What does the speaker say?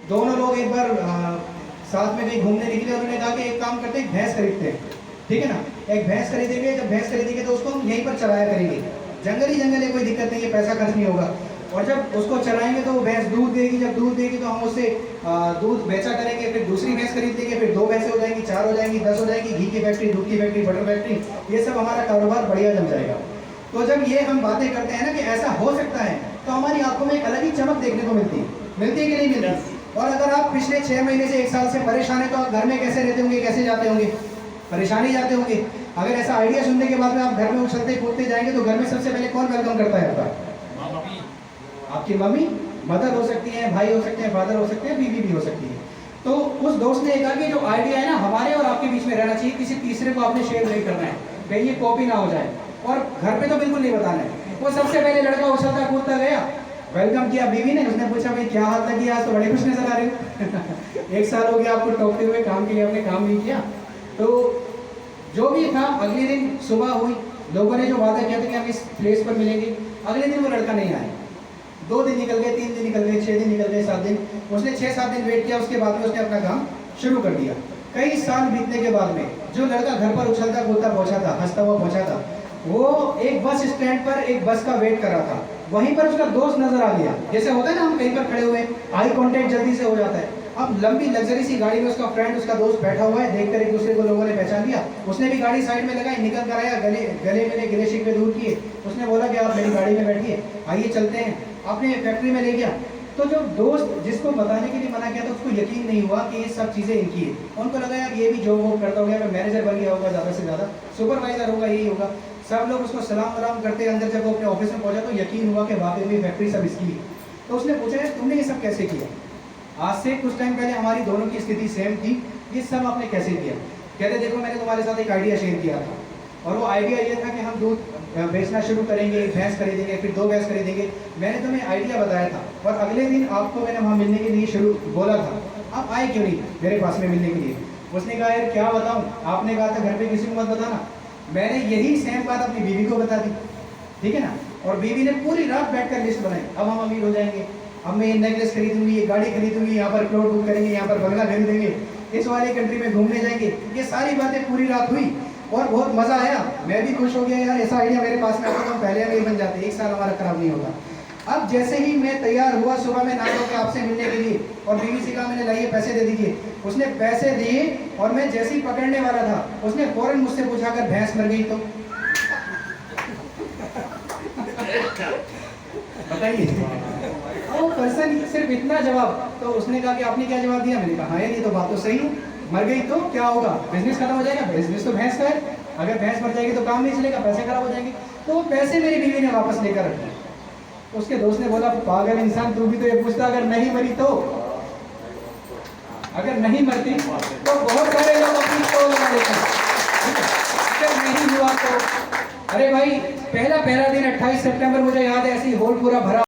दोनों लोग एक बार साथ में कहीं घूमने निकले, उन्होंने कहा कि एक काम करते हैं, भैंस खरीदते हैं, ठीक है ना। एक भैंस खरीदेंगे, जब भैंस खरीदेंगे तो उसको हम यहीं पर चलाया करेंगे, जंगल ही जंगल है, कोई दिक्कत नहीं है, पैसा खर्च नहीं होगा। और जब उसको चलाएंगे तो वो भैंस दूध देगी, जब दूध देगी तो हम उससे दूध बेचा करेंगे, फिर दूसरी भैंस खरीद लेंगे, फिर 2 भैंसें हो जाएंगी, 4 हो जाएंगी, 10 हो जाएगी, घी की फैक्ट्री, दूध की फैक्ट्री, बटर फैक्ट्री, ये सब हमारा कारोबार बढ़िया जम जाएगा। तो जब ये हम बातें करते हैं ना कि ऐसा हो सकता है, तो हमारी आंखों में एक अलग ही चमक देखने को मिलती है कि नहीं मिलती। और अगर आप पिछले 6 महीने से 1 साल से परेशान है, तो आप घर में कैसे रहते होंगे, कैसे जाते होंगे, परेशान ही जाते होंगे। अगर ऐसा आइडिया सुनने के बाद में आप घर में उछलते कूदते जाएंगे, तो घर में सबसे पहले कौन वेलकम करता है आपका? आपकी मम्मी, मदर हो सकती है, भाई हो सकते हैं, फादर हो सकते हैं, बीवी भी हो सकती है। तो उस दोस्त ने कहा कि जो आइडिया है ना, हमारे और आपके बीच में रहना चाहिए, किसी तीसरे को आपने शेयर नहीं करना है, कहीं ये कॉपी ना हो जाए, और घर पे तो बिल्कुल नहीं बताना है। वो सबसे पहले लड़का उछलता कूदता गया, वेलकम किया बीवी ने, उसने पूछा भाई क्या हाल लगी, आज तो बड़े खुश नजर आ रहे हो। 1 साल हो गया आपको टोकते हुए, काम के लिए आपने काम नहीं किया। तो जो भी था, अगले दिन सुबह हुई, लोगों ने जो वादा किया था कि हम इस प्लेस पर मिलेंगे, अगले दिन वो लड़का नहीं आया। 2 दिन निकल गए, 3 दिन निकल गए, 6 दिन निकल गए, 7 दिन, उसने 6-7 दिन वेट किया, उसके बाद में उसने अपना काम शुरू कर दिया। कई साल बीतने के बाद में जो लड़का घर पर उछलता कूदता पहुंचा था, हंसता हुआ पहुंचा था, वो एक बस स्टैंड पर एक बस का वेट कर रहा था। वहीं पर उसका दोस्त नजर आ गया, जैसे होता है ना, हम कहीं पर खड़े हुए, आई कांटेक्ट जल्दी से हो जाता है। अब लंबी लग्जरी सी गाड़ी में उसका फ्रेंड, उसका दोस्त बैठा हुआ है, देखकर एक दूसरे को लोगों ने पहचान लिया। उसने भी गाड़ी साइड में लगाई, निकल कर आया, गले मिले, गिले शिकवे दूर किए। उसने बोला कि आप मेरी गाड़ी में बैठिए, आइए चलते हैं, अपने फैक्ट्री में ले गया। तो जो दोस्त जिसको बताने के लिए मना किया था, उसको यकीन नहीं हुआ कि ये सब चीज़ें इनकी है। उनको लगा यार ये भी जॉब वॉब करता होगा, मैं मैनेजर बन गया होगा, ज़्यादा से ज़्यादा सुपरवाइजर होगा, यही होगा। सब लोग उसको सलाम वलाम करते, अंदर जब वो अपने ऑफिस में पहुंचा तो यकीन हुआ कि वाकई में फैक्ट्री सब इसकी है। तो उसने पूछा यार तुमने ये सब कैसे किया? आज से कुछ टाइम पहले हमारी दोनों की स्थिति सेम थी, ये सब आपने कैसे किया? कहते देखो मैंने तुम्हारे साथ एक आइडिया शेयर किया था, और वो आइडिया ये था कि हम दूध बेचना शुरू करेंगे, भैंस खरीदेंगे, फिर 2 भैंस खरीदेंगे। मैंने तुम्हें आइडिया बताया था, और अगले दिन आपको मैंने वहाँ मिलने के लिए शुरू बोला था, आप आए क्यों नहीं मेरे पास में मिलने के लिए? उसने कहा यार क्या बताऊँ, आपने कहा था घर पे किसी को मत बताना, मैंने यही सेम बात अपनी बीवी को बता दी, ठीक है ना। और बीवी ने पूरी रात बैठकर लिस्ट बनाई, अब हम अमीर हो जाएंगे, अब मैं ये नेकलेस खरीदूंगी, ये गाड़ी खरीदूंगी, यहाँ पर प्लॉट बुक करेंगे, यहाँ पर बंगला खरीदेंगे, इस वाली कंट्री में घूमने जाएंगे। ये सारी बातें पूरी रात हुई और बहुत मज़ा आया, मैं भी खुश हो गया, यार ऐसा आइडिया मेरे पास में आता तो हम पहले अमीर बन जाते, 1 साल हमारा खराब नहीं होगा। अब जैसे ही मैं तैयार हुआ, सुबह में नाटक के आपसे मिलने के लिए, और बीवी से कहा मैंने लाइए पैसे दे दीजिए, उसने पैसे दिए, और मैं जैसे ही पकड़ने वाला था, उसने फौरन मुझसे पूछा अगर भैंस मर गई तो? बताइए। वो पर्सन सिर्फ इतना जवाब, तो उसने कहा कि आपने क्या जवाब दिया? मैंने कहा हाँ यार ये तो बात तो सही है, मर गई तो क्या होगा, बिजनेस खत्म हो जाएगा, बिजनेस तो भैंस का है, अगर भैंस मर जाएगी तो काम नहीं चलेगा, पैसे खराब हो जाएंगे। तो वो पैसे मेरी बीवी ने वापस लेकर रखे। उसके दोस्त ने बोला पागल इंसान, तू भी तो ये पूछता अगर नहीं मरी तो? अगर नहीं मरती तो बहुत सारे लोग अपनी तो लगा देते, अगर नहीं हुआ तो? अरे भाई पहला दिन 28 सितंबर मुझे याद है, ऐसे ही हॉल पूरा भरा।